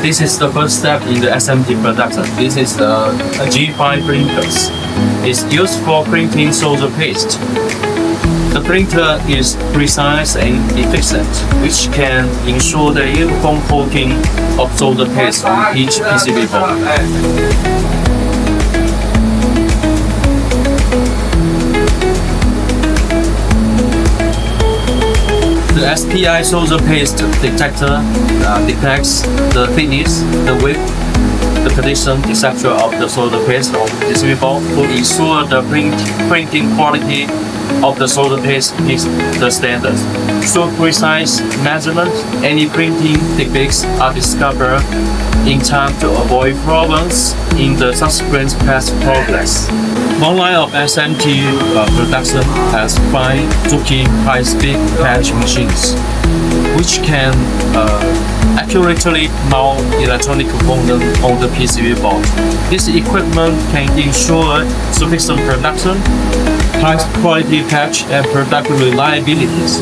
This is the first step in the SMT production. This is the G5 printers. It's used for printing solder paste. The printer is precise and efficient, which can ensure the uniform coating of solder paste on each PCB board. The SPI solder paste detector detects the thickness, the width, the condition, etc. of the solder paste on the PCB board to ensure the printing quality of the solder paste is the standard. Through precise measurement, any printing techniques are discovered in time to avoid problems in the subsequent pass progress. One line of SMT production has 5 Zuki high-speed patch machines, which can accurately mount electronic components on the PCB board. This equipment can ensure sufficient production, high-quality patch, and product reliabilities.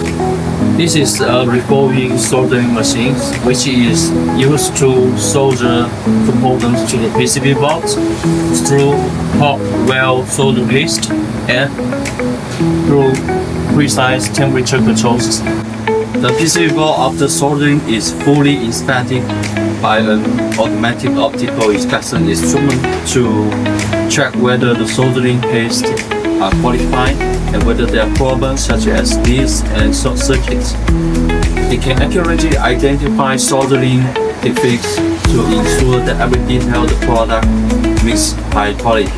This is a revolving soldering machine, which is used to solder components to the PCB board through hot weld solder paste and through precise temperature control system. The PCB board after soldering is fully inspected by an automatic optical inspection instrument to check whether the soldering paste are qualified and whether there are problems such as leaks and short circuits. It can accurately identify soldering defects to ensure that every detail of the product meets high quality.